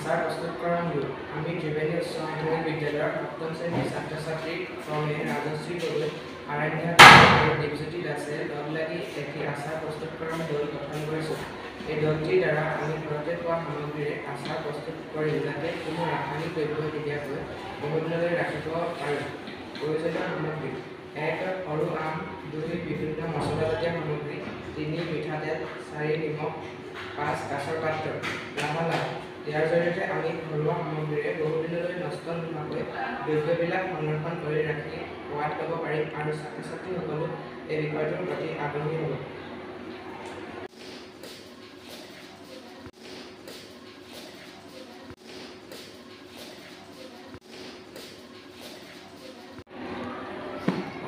আচাৰ প্ৰস্তুতকৰণ গোট আমি ত্ৰিবেণী উচ্চ মাধ্যমিক বিদ্যালয়ৰ সপ্তম শ্ৰেণীৰ ছাত্ৰ ছাত্ৰী ক্ৰমে ৰাজশ্ৰী গগৈ, আৰাধ্যা আৰু দীপজ্যোতি দাসে লগ লাগি এটি আচাৰ প্ৰস্তুতকৰণ দল গঠন কৰিছোঁ। এই দলটিৰ দ্বাৰা আমি ঘৰতে পোৱা সামগ্ৰীৰে আচাৰ প্ৰস্তুত কৰি যাতে কোনো ৰাসায়নিক দ্ৰব্য নিদিয়াকৈ বহুদিনলৈ ৰাখিব পাৰোঁ। প্ৰয়োজনীয় সামগ্ৰী: 1. সৰু আম, 2. বিভিন্ন মছলাজাতীয় সামগ্ৰী, 3. মিঠাতেল, 4. নিমখ, 5. কাঁচৰ পাত্ৰ। লাভালাভ: ইয়াৰ জৰিয়তে আমি ঘৰুৱা সামগ্ৰীৰে বহুদিনলৈ নষ্ট নোহোৱাকৈ দ্ৰব্যবিলাক সংৰক্ষণ কৰি ৰাখি সোৱাদ ল'ব পাৰিম আৰু ছাত্ৰ ছাত্ৰীসকলো এই বিষয়টোৰ প্ৰতি আগ্ৰহী হ'ব।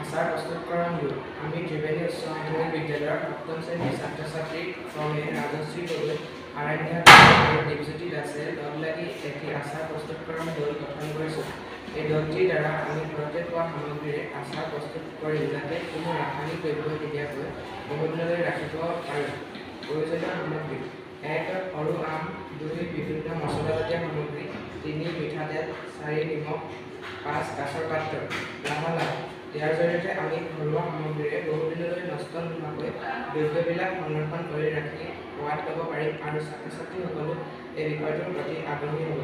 আচাৰ প্ৰস্তুতকৰণ গোট আমি ত্ৰিবেণী উচ্চ মাধ্যমিক বিদ্যালয়ৰ সপ্তম শ্ৰেণীৰ ছাত্ৰ ছাত্ৰী ক্ৰমে ৰাজশ্ৰী গগৈ, আৰাধ্যা আৰু দীপজ্যোতি দাসে লগ লাগি এটি আচাৰ প্ৰস্তুতকৰণ দল গঠন কৰিছোঁ। এই দলটিৰ দ্বাৰা আমি ঘৰতে পোৱা সামগ্ৰীৰে আচাৰ প্ৰস্তুত কৰি যাতে কোনো ৰাসায়নিক দ্ৰব্য নিদিয়াকৈ বহুদিনলৈ ৰাখিব পাৰোঁ। প্ৰয়োজনীয় সামগ্ৰী: 1. সৰু আম, 2. বিভিন্ন মছলাজাতীয় সামগ্ৰী, 3. মিঠাতেল, 4. নিমখ, 5. কাঁচৰ পাত্ৰ। লাভালাভ: ইয়াৰ জৰিয়তে আমি ঘৰুৱা সামগ্ৰীৰে বহুদিনলৈ নষ্ট নোহোৱাকৈ দ্ৰব্যবিলাক সংৰক্ষণ কৰি ৰাখি সোৱাদ ল'ব পাৰিম আৰু ছাত্ৰ ছাত্ৰীসকলো এই বিষয়টোৰ প্ৰতি আগ্ৰহী হ'ব।